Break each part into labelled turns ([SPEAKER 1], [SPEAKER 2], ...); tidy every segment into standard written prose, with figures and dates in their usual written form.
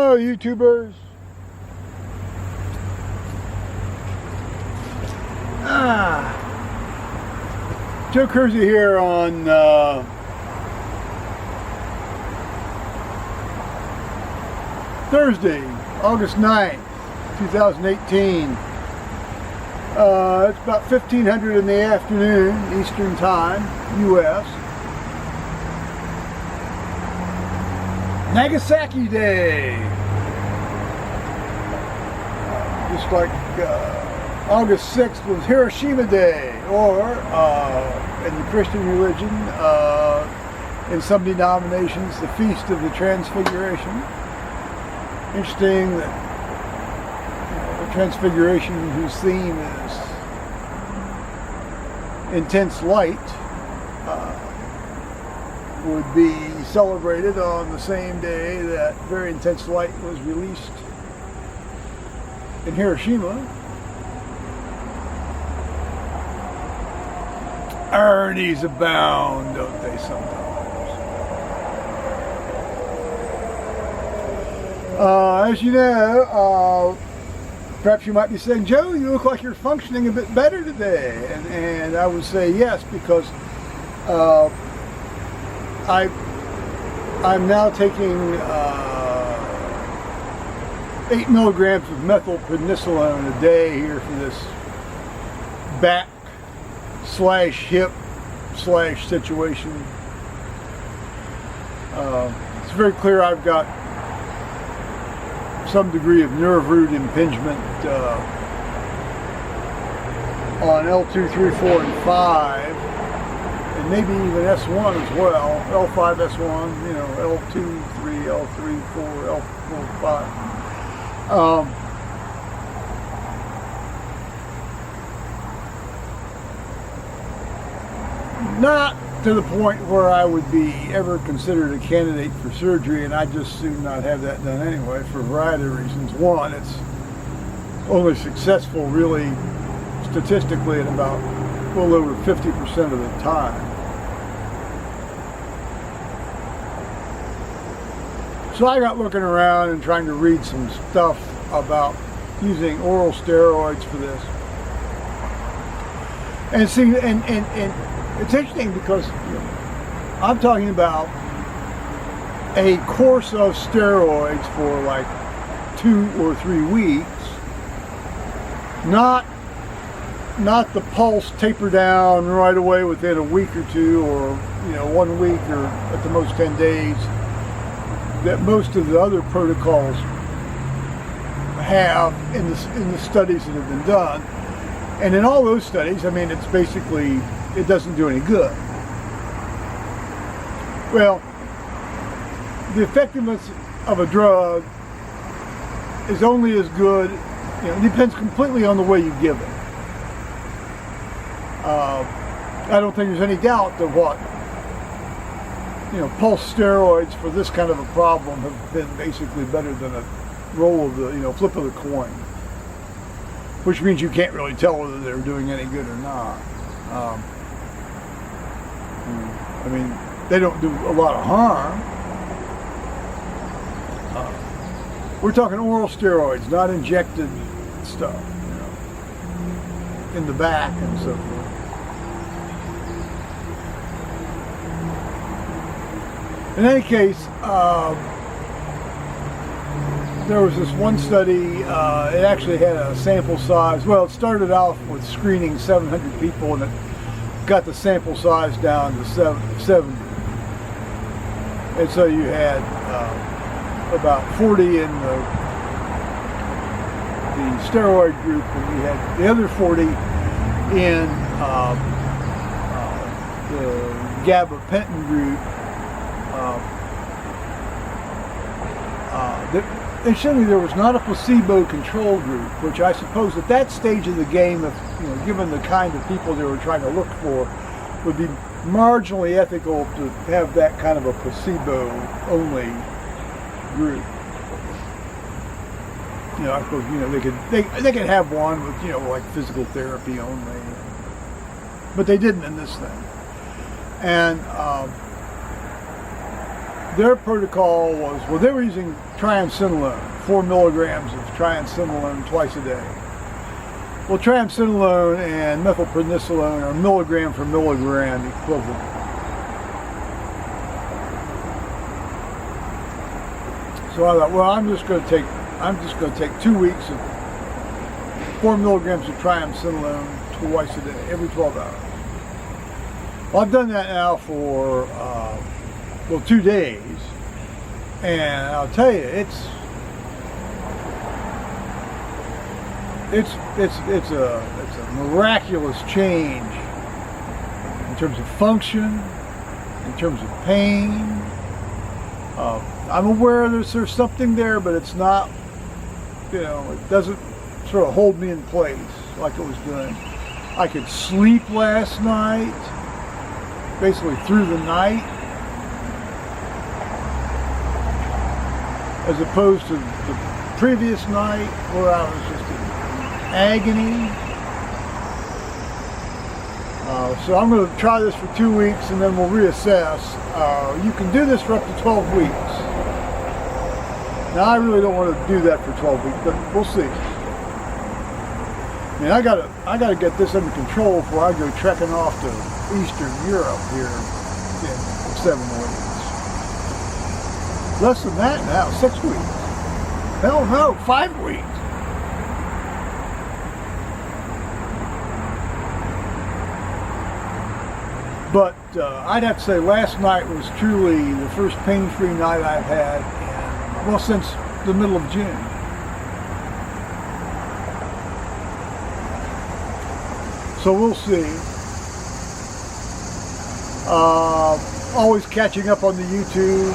[SPEAKER 1] Hello, YouTubers. Joe Kersey here on Thursday, August 9th, 2018. It's about 1500 in the afternoon, Eastern Time, U.S. Nagasaki Day. Just like August 6th was Hiroshima Day, or in the Christian religion, in some denominations, the Feast of the Transfiguration. Interesting that the Transfiguration, whose theme is intense light, would be celebrated on the same day that very intense light was released in Hiroshima. Ironies abound, don't they, sometimes? As you know, perhaps you might be saying, Joe, you look like you're functioning a bit better today. And I would say yes, because I'm now taking 8 milligrams of methylprednisolone a day here for this back/hip/ situation. It's very clear I've got some degree of nerve root impingement on L2, 3, 4, and 5. And maybe even S1 as well, L5, S1, you know, L2, 3, L3, 4, L4, 5. Not to the point where I would be ever considered a candidate for surgery, and I'd just soon not have that done anyway for a variety of reasons. One, it's only successful really statistically at about well over 50% of the time. So I got looking around and trying to read some stuff about using oral steroids for this. And see, and it's interesting because I'm talking about a course of steroids for like 2 or 3 weeks, not the pulse taper down right away within a week or two, or 1 week, or at the most 10 days, that most of the other protocols have in the studies that have been done. And in all those studies, I mean, it's basically, it doesn't do any good. Well, the effectiveness of a drug is only as good, it depends completely on the way you give it. I don't think there's any doubt that pulse steroids for this kind of a problem have been basically better than a roll of the, flip of the coin. Which means you can't really tell whether they're doing any good or not. I mean, they don't do a lot of harm. We're talking oral steroids, not injected stuff, in the back and so forth. In any case, there was this one study, it actually had a sample size, well, it started off with screening 700 people, and it got the sample size down to 70. And so you had about 40 in the steroid group, and you had the other 40 in the gabapentin group. Initially, there was not a placebo control group, which I suppose at that stage of the game, if given the kind of people they were trying to look for, would be marginally ethical to have that kind of a placebo-only group. I suppose they could have one with like physical therapy only, but they didn't in this thing. And their protocol was, well, they were using triamcinolone, 4 milligrams of triamcinolone twice a day. Well, triamcinolone and methylprednisolone are milligram for milligram equivalent. So I thought, well, I'm just going to take 2 weeks of 4 milligrams of triamcinolone twice a day, every 12 hours. Well, I've done that now for 2 days, and I'll tell you, it's a miraculous change in terms of function, in terms of pain. I'm aware there's something there, but it's not, it doesn't sort of hold me in place like it was doing. I could sleep last night, basically through the night, as opposed to the previous night where I was just in agony. So I'm going to try this for 2 weeks and then we'll reassess. You can do this for up to 12 weeks. Now I really don't want to do that for 12 weeks, but we'll see. I mean, I gotta get this under control before I go trekking off to Eastern Europe here in 7 weeks. Less than that now, 6 weeks. Hell no, 5 weeks. But I'd have to say last night was truly the first pain-free night I've had since the middle of June. So we'll see. Always catching up on the YouTube.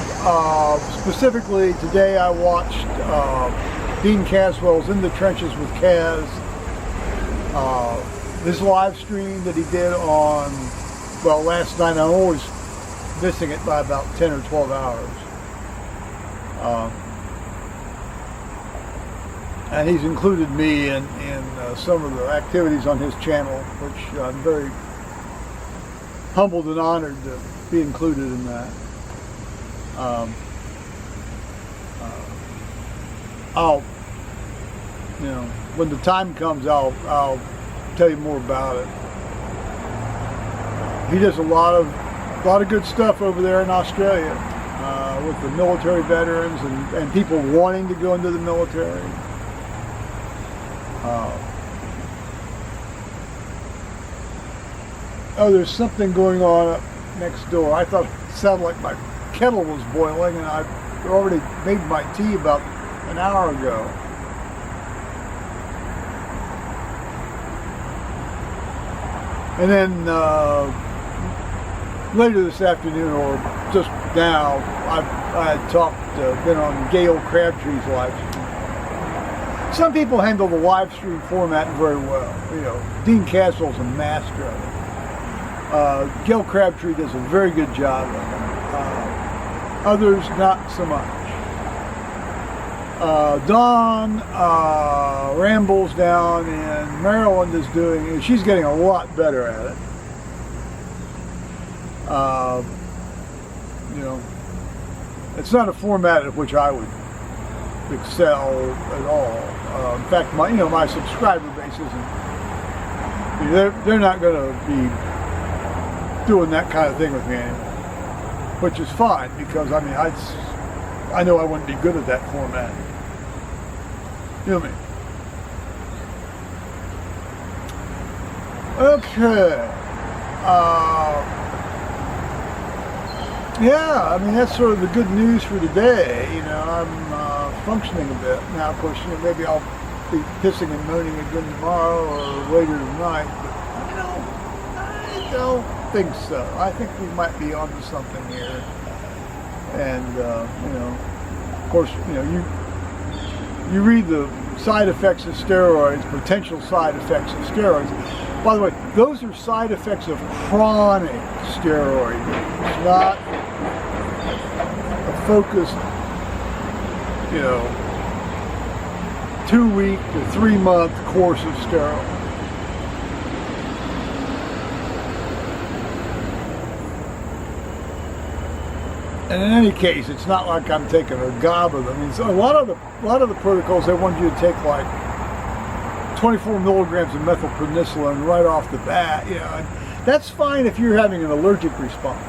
[SPEAKER 1] Specifically today I watched Dean Caswell's In the Trenches with Kaz. His live stream that he did on, last night. I'm always missing it by about 10 or 12 hours. And he's included me in some of the activities on his channel, which I'm very humbled and honored to be included in that. I'll, when the time comes, I'll tell you more about it. He does a lot of good stuff over there in Australia with the military veterans and people wanting to go into the military. There's something going on up next door. I thought it sounded like my kettle was boiling, and I already made my tea about an hour ago. And then later this afternoon, or just now, I had been on Gayle Crabtree's live stream. Some people handle the live stream format very well. Dean Caswell's a master of it. Gayle Crabtree does a very good job of it. Others, not so much. Dawn Rambles down in Maryland is she's getting a lot better at it. It's not a format at which I would excel at all. In fact, my subscriber base isn't. They're not going to be doing that kind of thing with me anymore, which is fine because I know I wouldn't be good at that format. You know what I mean? Okay. That's sort of the good news for today. I'm functioning a bit now. Of course, maybe I'll be pissing and moaning again tomorrow or later tonight. But I don't think so. I think we might be onto something here. And of course, you read the side effects of steroids, potential side effects of steroids. By the way, those are side effects of chronic steroid use, not a focused, 2-week to 3-month course of steroids. And in any case, it's not like I'm taking a gob of them. I mean, so a lot of the protocols, they want you to take like 24 milligrams of methylprednisolone right off the bat. You know, and that's fine if you're having an allergic response.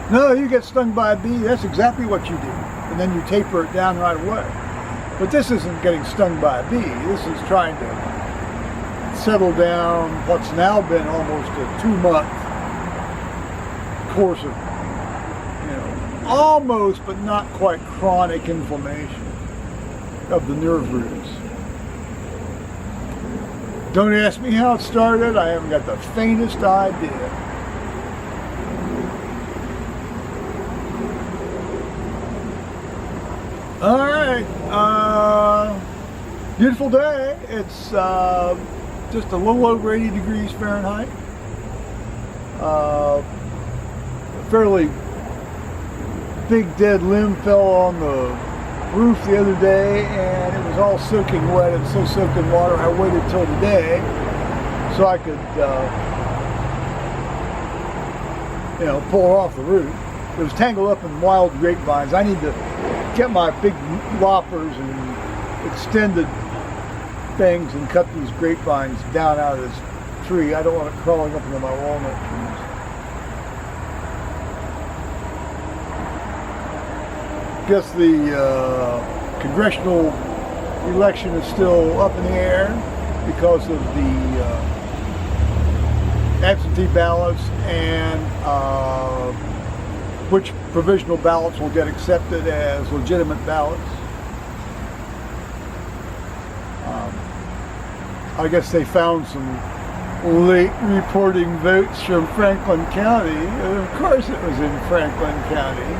[SPEAKER 1] No, you get stung by a bee, that's exactly what you do. And then you taper it down right away. But this isn't getting stung by a bee. This is trying to settle down what's now been almost a 2-month course of, you know, almost but not quite chronic inflammation of the nerve roots. Don't ask me how it started. I haven't got the faintest idea. All right, beautiful day. It's just a little over 80 degrees Fahrenheit. A fairly big dead limb fell on the roof the other day, and it was all soaking wet and so soaked in water. I waited till today so I could, you know, pull it off the roof. It was tangled up in wild grapevines. I need to get my big loppers and extended things and cut these grapevines down out of this tree. I don't want it crawling up into my walnut trees. Guess the congressional election is still up in the air because of the absentee ballots and which provisional ballots will get accepted as legitimate ballots. I guess they found some late reporting votes from Franklin County. Of course it was in Franklin County.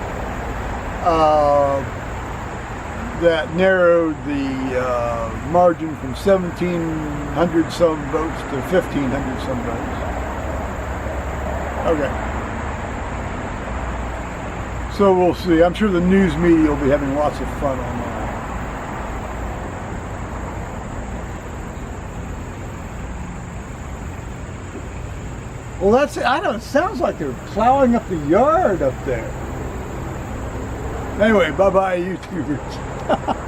[SPEAKER 1] That narrowed the margin from 1,700 some votes to 1,500 some votes. Okay. So we'll see. I'm sure the news media will be having lots of fun on that. Well, that's it. I don't. It sounds like they're plowing up the yard up there. Anyway, bye-bye, YouTubers.